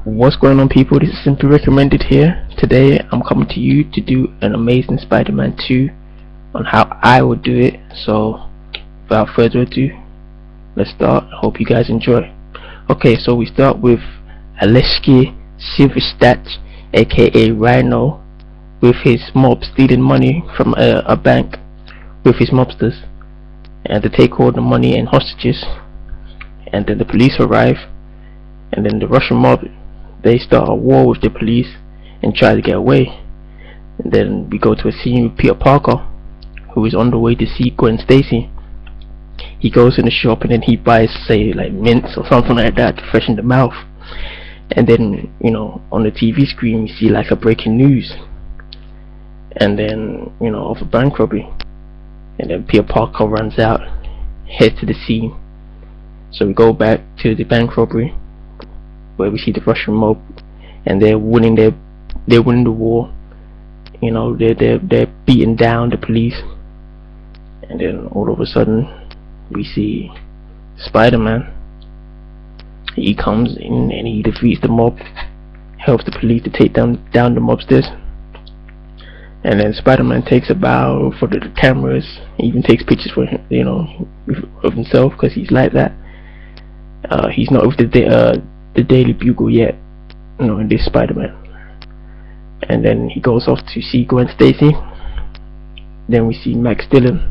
What's going on, people? This is Simply Recommended here. Today I'm coming to you to do an amazing Spider-Man 2 on how I would do it. So without further ado, let's start. I hope you guys enjoy. Okay, so we start with Aleshki Silverstadt, aka Rhino, with his mob stealing money from a bank with his mobsters, and to take all the money and hostages. And then the police arrive, and then the Russian mob, they start a war with the police and try to get away. And then we go to a scene with Peter Parker, who is on the way to see Gwen Stacy. He goes in the shop and then he buys, say, like mints or something like that to freshen the mouth. And then, on the TV screen we see like a breaking news, and then, of a bank robbery. And then Peter Parker runs out, heads to the scene. So we go back to the bank robbery, where we see the Russian mob, and they're winning the war. They're beating down the police. And then all of a sudden we see Spider-Man. He comes in and he defeats the mob, helps the police to take down the mobsters. And then Spider-Man takes a bow for the cameras. He even takes pictures for him, of himself, because he's like that. He's not with the Daily Bugle yet, in this Spider-Man. And then he goes off to see Gwen Stacy. Then we see Max Dillon,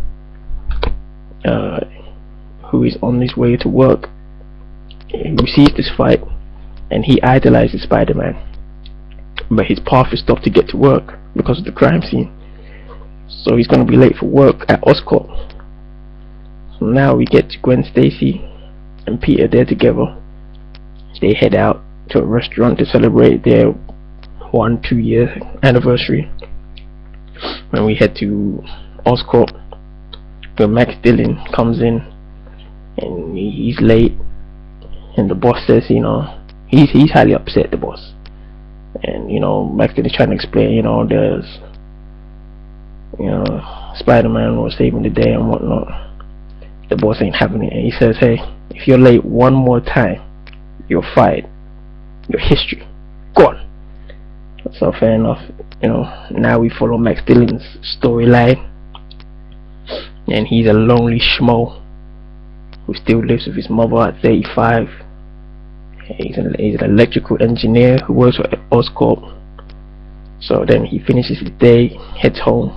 who is on his way to work. He sees this fight and he idolizes Spider-Man, but his path is stopped to get to work because of the crime scene. So he's going to be late for work at Oscorp. So now we get to Gwen Stacy and Peter. They're together. They head out to a restaurant to celebrate their 1-2 year anniversary. When we head to Oscorp, where Max Dillon comes in and he's late, and the boss says, he's highly upset, the boss. And Max Dillon's trying to explain, there's Spider-Man was saving the day and whatnot. The boss ain't having it, and he says, hey, if you're late one more time, you're fired. Your history gone. So fair enough. Now we follow Max Dillon's storyline, and he's a lonely schmo who still lives with his mother at 35. He's an electrical engineer who works for Oscorp. So then he finishes his day, heads home,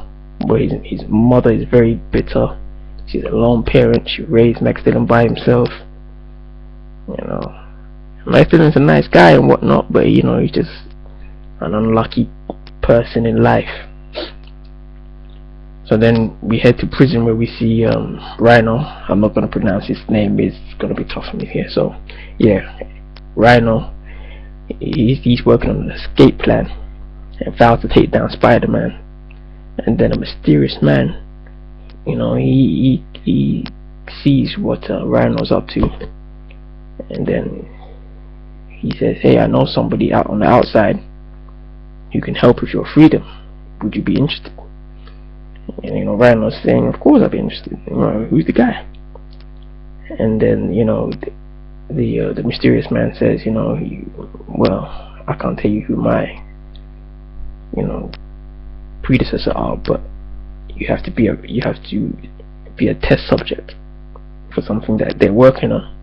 where his mother is very bitter. She's a lone parent. She raised Max Dillon by himself. Max Dillon's a nice guy and whatnot, but he's just an unlucky person in life. So then we head to prison, where we see Rhino. I'm not going to pronounce his name, it's going to be tough for me here. So yeah, Rhino, he's working on an escape plan and vows to take down Spider-Man. And then a mysterious man, he sees what Rhino's up to, and then he says, hey, I know somebody out on the outside who can help with your freedom. Would you be interested? And Rhino's saying, of course I'd be interested. Who's the guy? And then the mysterious man says, well, I can't tell you who my predecessor are, but you have to be a test subject for something that they're working on.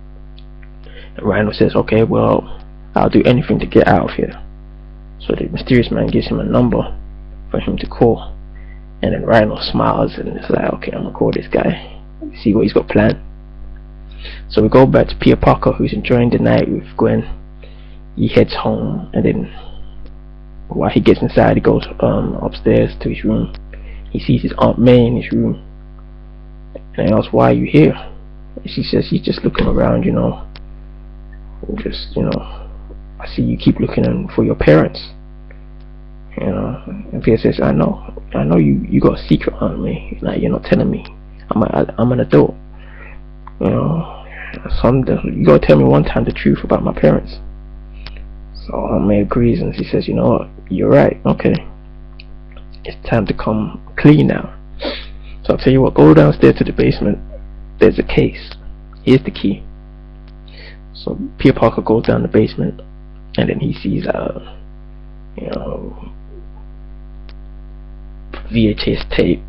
And Rhino says, okay, well, I'll do anything to get out of here. So the mysterious man gives him a number for him to call, and then Rhino smiles and it's like, okay, I'm gonna call this guy, see what he's got planned. So we go back to Peter Parker, who's enjoying the night with Gwen. He heads home, and then while he gets inside, he goes upstairs to his room. He sees his Aunt May in his room, and he asks, why are you here? And she says, she's just looking around, I see you keep looking for your parents. And Peter says, I know you got a secret on me, like you're not telling me. I'm an adult. You gotta tell me one time the truth about my parents. So Aunt May agrees, and she says, you know what, you're right, okay, it's time to come clean now. So I'll tell you what, go downstairs to the basement, there's a case, here's the key. So Peter Parker goes down the basement, and then he sees you know, VHS tape,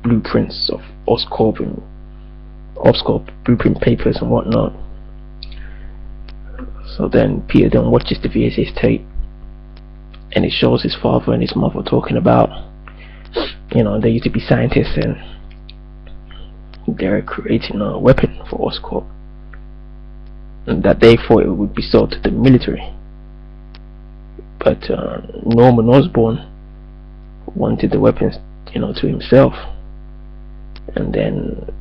blueprints of Oscorp and Oscorp blueprint papers and whatnot. So then Peter then watches the VHS tape, and it shows his father and his mother talking about, they used to be scientists and they're creating a weapon for Oscorp, and that they thought it would be sold to the military. But Norman Osborn wanted the weapons, to himself. And then,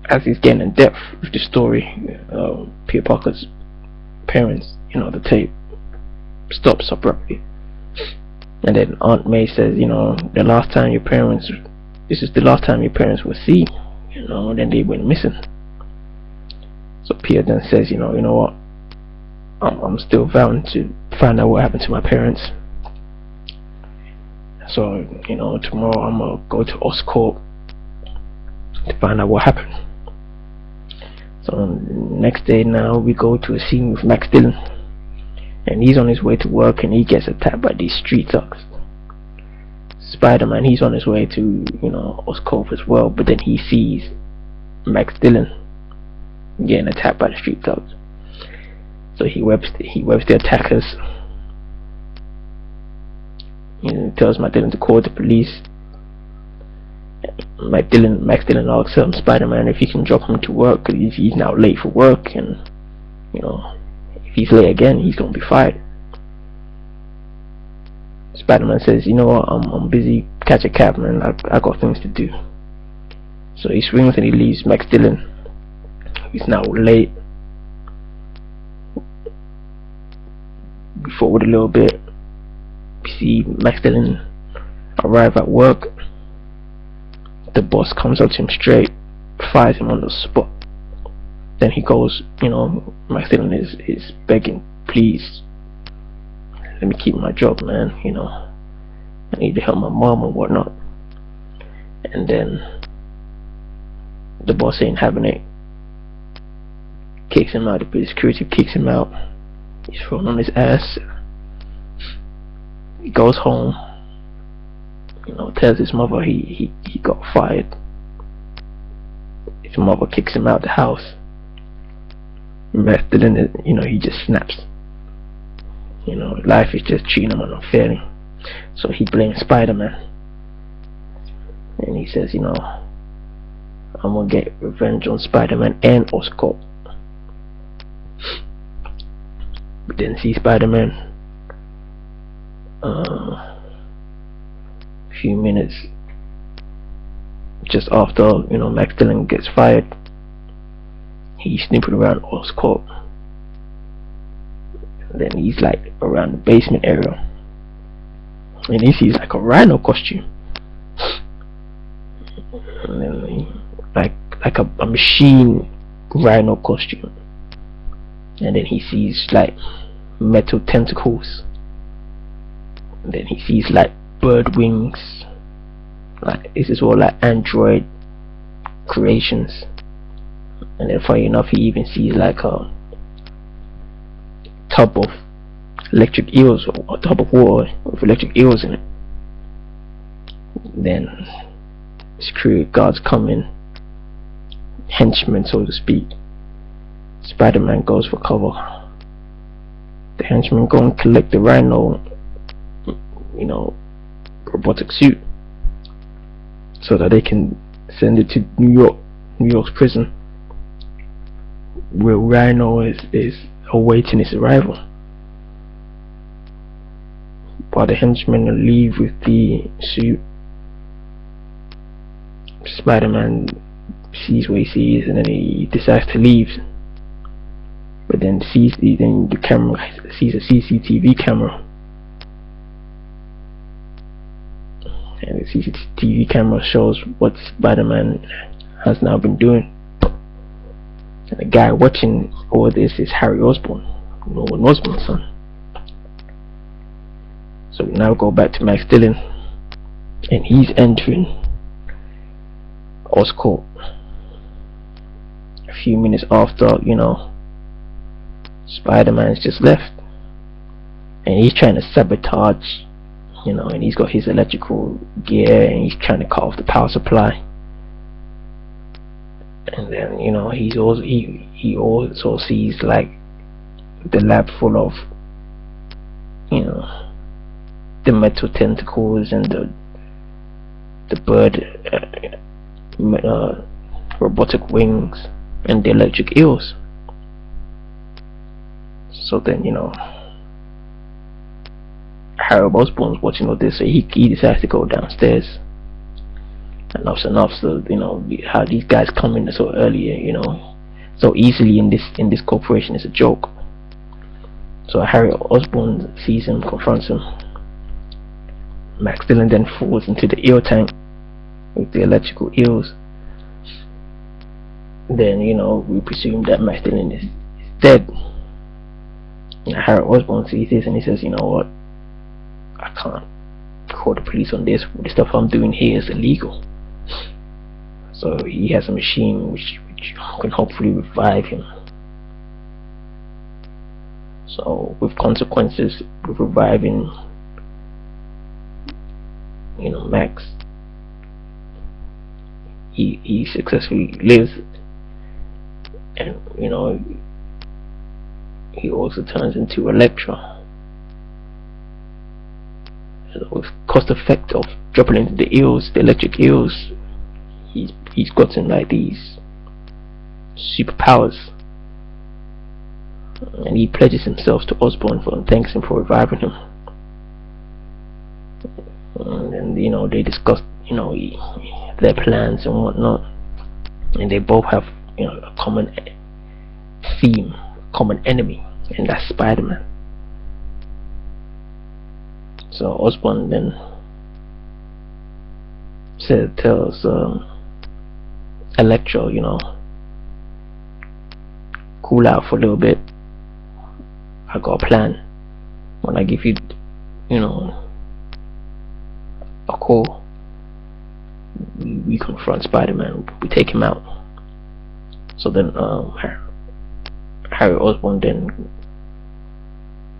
as he's getting in depth with the story, Peter Parker's parents, the tape stops abruptly, and then Aunt May says, this is the last time your parents were seen, then they went missing. So Peter then says, you know what, I'm still vowing to find out what happened to my parents. So, tomorrow I'm gonna go to Oscorp to find out what happened. So next day now we go to a scene with Max Dillon, and he's on his way to work and he gets attacked by these street thugs. Spider-Man, he's on his way to Oscorp as well, but then he sees Max Dillon getting attacked by the street thugs. So he webs the attackers. Tells Max Dillon to call the police. Max Dillon asks Spider-Man if he can drop him to work because he's now late for work, and if he's late again, he's gonna be fired. Spider-Man says, you know what, I'm busy, catch a cab, man. I got things to do. So he swings and he leaves Max Dillon. He's now late. We forward a little bit. We see Max Dillon arrive at work. The boss comes up to him straight, fires him on the spot. Then he goes, Max Dillon is begging, please, let me keep my job, man. I need to help my mom and whatnot. And then the boss ain't having it. Kicks him out. The security kicks him out. He's thrown on his ass. He goes home. Tells his mother he got fired. His mother kicks him out the house. Max Dillon, he just snaps. Life is just treating him unfairly. So he blames Spider-Man. And he says, I'm gonna get revenge on Spider-Man and Oscorp. We didn't see Spider-Man. A few minutes just after Max Dillon gets fired, he's snooping around Oscorp. And then he's like around the basement area, and he sees like a rhino costume, and then like a machine rhino costume. And then he sees like metal tentacles, and then he sees like bird wings. Like, this is all like android creations. And then funny enough, he even sees like a tub of electric eels, or a tub of water with electric eels in it. Then security guards come in, henchmen so to speak. Spider-Man goes for cover. The henchmen go and collect the rhino, robotic suit, so that they can send it to New York's prison, where Rhino is awaiting his arrival. While the henchmen leave with the suit, Spider-Man sees what he sees, and then he decides to leave. But then the camera sees a CCTV camera, and the CCTV camera shows what Spider-Man has now been doing. And the guy watching all this is Harry Osborn, Norman Osborn's son. So we now go back to Max Dillon, and he's entering Oscorp a few minutes after, Spider-Man's just left, and he's trying to sabotage, and he's got his electrical gear, and he's trying to cut off the power supply. And then he also sees like the lab full of the metal tentacles and the bird robotic wings and the electric eels. So then Harry Osborn's watching all this, so he decides to go downstairs. Enough's enough. So how these guys come in so early, so easily in this corporation is a joke. So Harry Osborn sees him, confronts him. Max Dillon then falls into the eel tank with the electrical eels. Then we presume that Max Dillon is dead. Harry Osborn sees this and he says, you know what, I can't call the police on this. The stuff I'm doing here is illegal. So he has a machine which can hopefully revive him. So with consequences, with reviving Max, he successfully lives, and he also turns into Electra. So with cost effect of dropping into the eels, the electric eels, he's gotten like these superpowers, and he pledges himself to Osborn and thanks him for reviving him. And then they discuss their plans and whatnot, and they both have a common theme, a common enemy, and that's Spider-Man. So Osborn then tells Electro, cool out for a little bit. I got a plan. When I give you, a call, we confront Spider-Man. We take him out. So then Harry Osborn then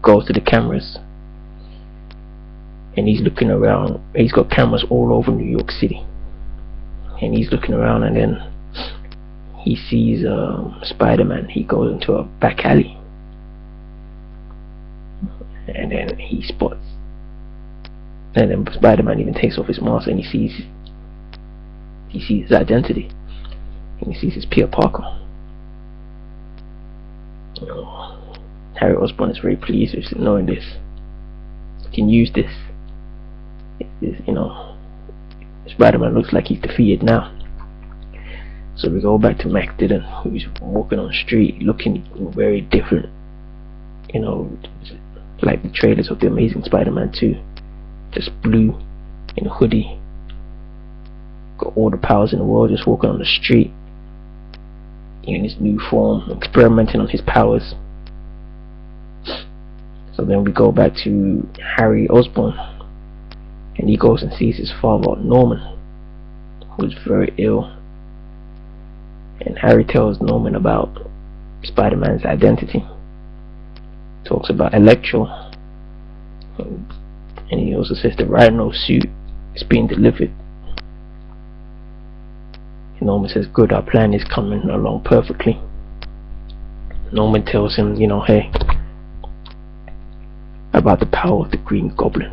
goes to the cameras, and he's looking around. He's got cameras all over New York City, and he's looking around, and then he sees Spider-Man. He goes into a back alley, and then he spots, and then Spider-Man even takes off his mask, and he sees his identity, and he sees his Peter Parker. Harry Osborn is very pleased with knowing this. He can use this. Spider-Man looks like he's defeated now. So we go back to Max Dillon, who's walking on the street looking very different, like the trailers of the Amazing Spider-Man 2. Just blue in a hoodie, got all the powers in the world, just walking on the street in his new form, experimenting on his powers. So then we go back to Harry Osborn, and he goes and sees his father Norman, who's very ill. And Harry tells Norman about Spider-Man's identity, talks about Electro, and he also says the Rhino suit is being delivered. And Norman says, good, our plan is coming along perfectly. Norman tells him, hey, about the power of the Green Goblin.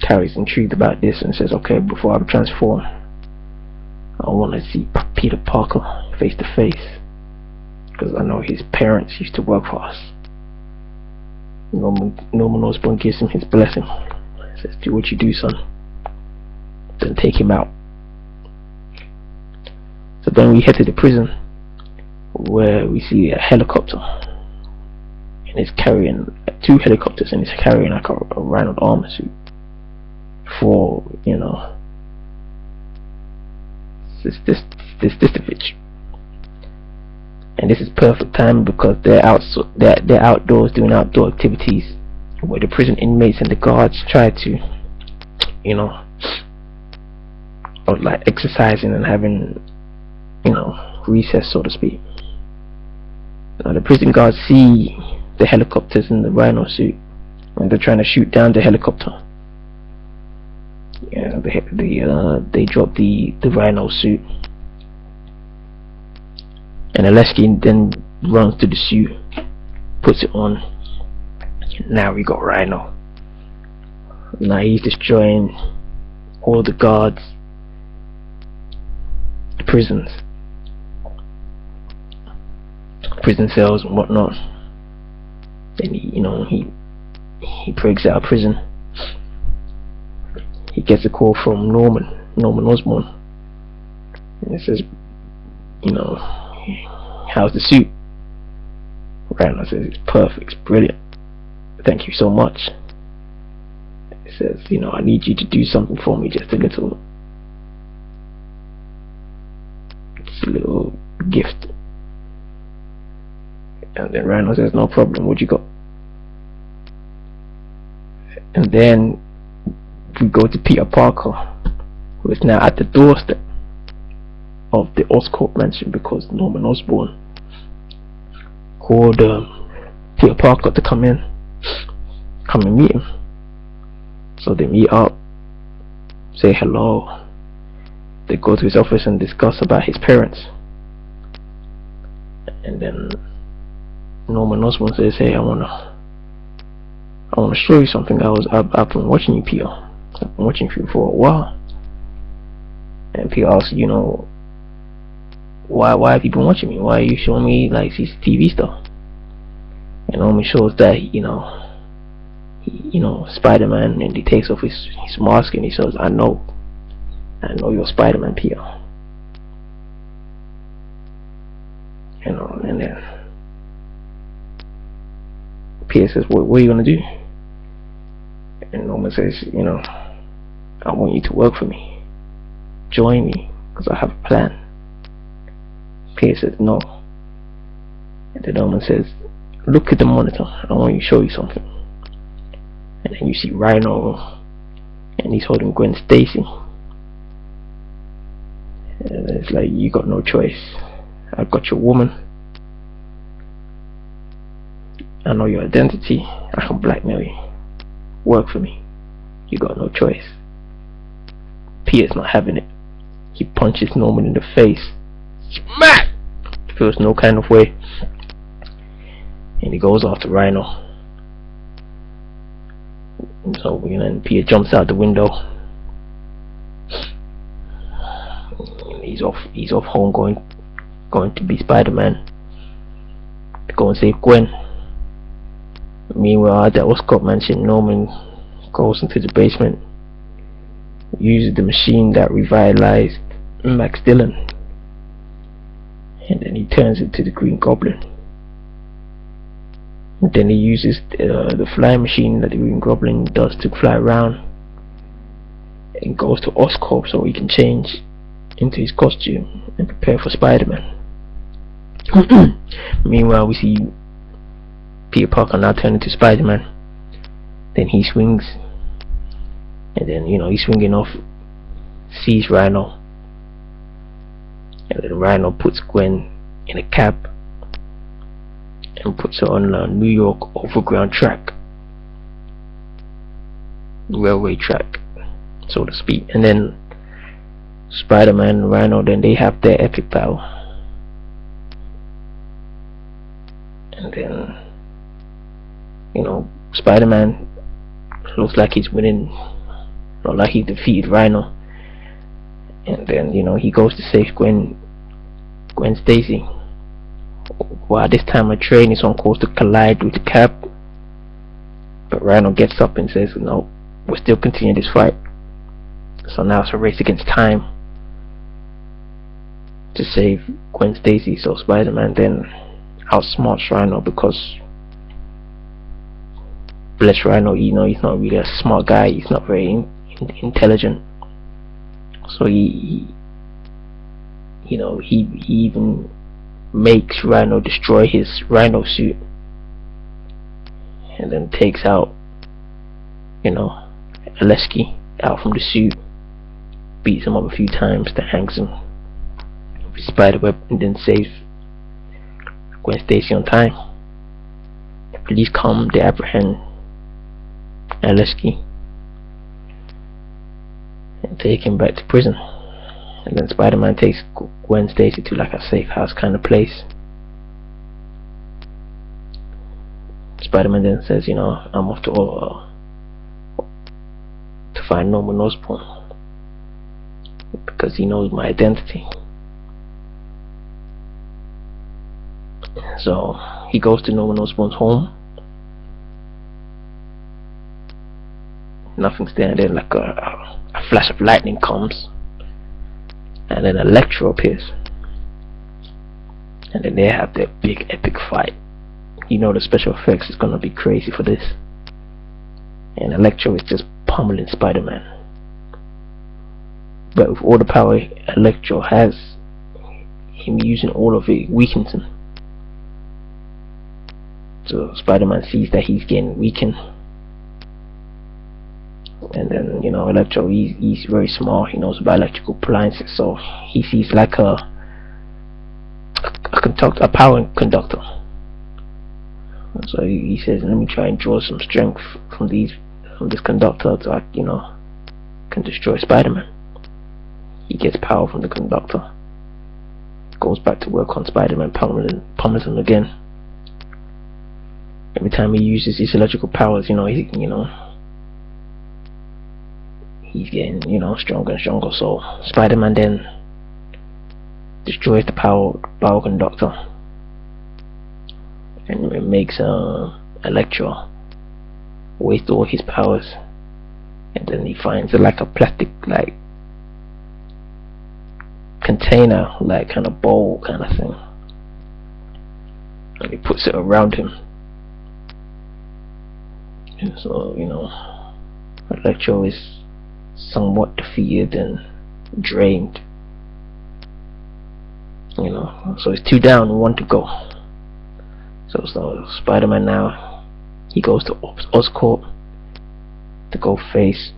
Harry's intrigued about this and says, okay, before I transform, I want to see Peter Parker face to face, because I know his parents used to work for us. Norman Osborn gives him his blessing. Says, do what you do, son. Then take him out. So then we head to the prison, where we see a helicopter, and it's carrying two helicopters, and it's carrying like a Rhino armor suit for this and this is perfect time because they're outdoors doing outdoor activities, where the prison inmates and the guards try to like exercising and having dark recess, so to speak. Now the prison guards see the helicopters in the Rhino suit, and they're trying to shoot down the helicopter. Yeah, they drop the Rhino suit, and Alesky then runs to the suit, puts it on. Now we got Rhino. Now he's destroying all the guards, the prison cells and whatnot. Then he breaks out of prison. He gets a call from Norman Osborn, and it says, how's the suit? Rhino says, it's perfect, it's brilliant, thank you so much. He says, I need you to do something for me, just a little gift. And then Rhino says, no problem, what you got? And then we go to Peter Parker, who is now at the doorstep of the Oscorp mansion, because Norman Osborn called Peter Parker to come and meet him. So they meet up, say hello, they go to his office and discuss about his parents. And then Norman Osborn says, hey, I wanna show you something. I've been watching you, Peter. I've been watching you for a while. And Peter asks, why have you been watching me? Why are you showing me like CCTV stuff? And Norman shows that Spider-Man, and he takes off his mask and he says, I know you're Spider-Man, Peter. And then Peter says, what are you gonna do? And Norman says, I want you to work for me, join me, because I have a plan. Peter says, no. And then Norman says, look at the monitor, I want you to show you something. And then you see Rhino, and he's holding Gwen Stacy. And it's like, you got no choice. I've got your woman. I know your identity. I can blackmail you. Work for me. You got no choice. Peter's not having it. He punches Norman in the face. Smack! Feels no kind of way. And he goes after Rhino. So and Peter jumps out the window. He's off home going to be Spider-Man to go and save Gwen. Meanwhile, at the Oscorp mansion, Norman goes into the basement, uses the machine that revitalized Max Dillon, and then he turns into the Green Goblin. And then he uses the flying machine that the Green Goblin does to fly around, and goes to Oscorp so he can change into his costume and prepare for Spider-Man. Meanwhile, we see Peter Parker now turn into Spider-Man. Then he swings, and then he's swinging off, sees Rhino, and then Rhino puts Gwen in a cab and puts her on a New York overground track, railway track, so to speak. And then Spider-Man and Rhino, then they have their epic battle. And then Spider-Man looks like he's winning, not like he defeated Rhino. And then he goes to save Gwen Stacy. While this time a train is on course to collide with the cab, but Rhino gets up and says, no, we'll still continue this fight. So now it's a race against time to save Gwen Stacy. So Spider-Man then outsmarts Rhino, because bless Rhino, he's not really a smart guy, he's not very intelligent. So he even makes Rhino destroy his Rhino suit, and then takes out Alesky out from the suit, beats him up a few times, then hangs him spiderweb and then saves Gwen Stacy on time. The police come, they apprehend Aleski and take him back to prison. And then Spider-Man takes Gwen Stacy to like a safe house kind of place. Spider-Man then says, I'm off to find Norman Osborn because he knows my identity. So he goes to Norman Osborn's home. Nothing's there, and then like a flash of lightning comes, and then Electro appears, and then they have their big epic fight. The special effects is gonna be crazy for this, and Electro is just pummeling Spider-Man. But with all the power Electro has, him using all of it weakens him. So Spider-Man sees that he's getting weakened, and then Electro, he's very small. He knows about electrical appliances, so he sees like a power conductor. So he says, let me try and draw some strength from this conductor so I can destroy Spider-Man. He gets power from the conductor, goes back to work on Spider-Man, pummels him again. Every time he uses his electrical powers, he's getting stronger and stronger. So Spider-Man then destroys the power conductor, and it makes Electro waste all his powers. And then he finds like a plastic like container, like kind of bowl kind of thing, and he puts it around him. And so Electro is somewhat defeated and drained. So it's 2 down, 1 to go. So Spider-Man now, he goes to Oscorp to go face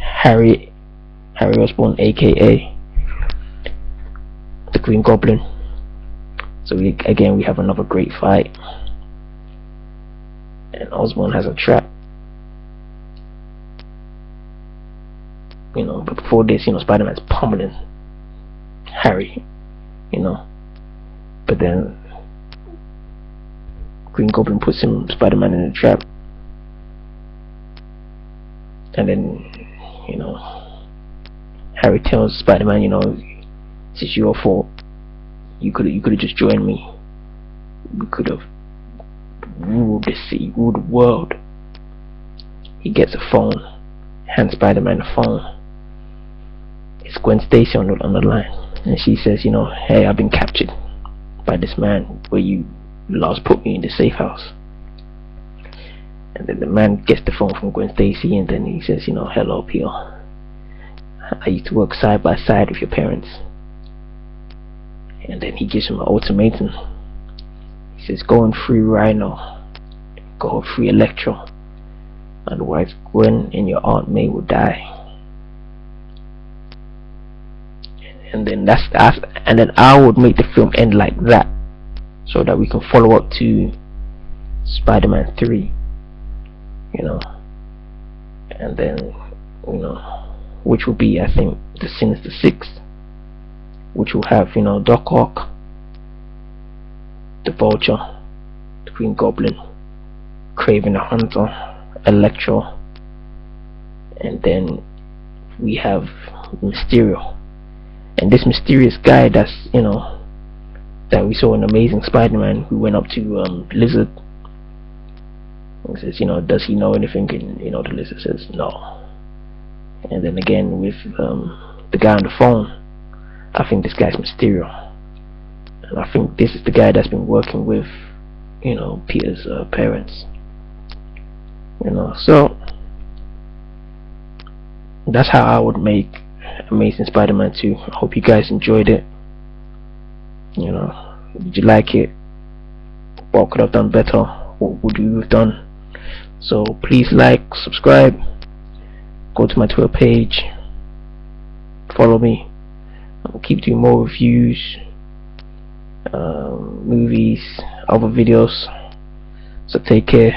Harry Osborn, aka the Green Goblin. So we have another great fight, and Osborn has a trap. But before this, Spider-Man's pummeling Harry, but then Green Goblin puts Spider-Man in a trap, and then Harry tells Spider-Man, this is your fault. You could have just joined me. We could have ruled the city, ruled the world. He gets a phone, hands Spider-Man a phone. It's Gwen Stacy on the line, and she says, hey, I've been captured by this man where you last put me in the safe house. And then the man gets the phone from Gwen Stacy, and then he says, hello Peter, I used to work side by side with your parents. And then he gives him an ultimatum. He says, go and free Rhino, go free Electro, otherwise Gwen and your Aunt May will die. And then I would make the film end like that, so that we can follow up to Spider-Man 3, and then which will be, I think, the Sinister Six, which will have Doc Ock, the Vulture, the Green Goblin, Kraven the Hunter, Electro, and then we have Mysterio. And this mysterious guy that's that we saw in Amazing Spider-Man, who went up to Lizard and says, does he know anything? And the Lizard says no. And then again with the guy on the phone, I think this guy's Mysterio, and I think this is the guy that's been working with Peter's parents. So that's how I would make Amazing Spider-Man 2. I hope you guys enjoyed it. Did you like it? What could I have done better? What would you have done? So please like, subscribe, go to my Twitter page, follow me, I'll keep doing more reviews, movies, other videos. So take care.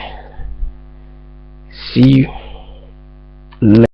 See you later.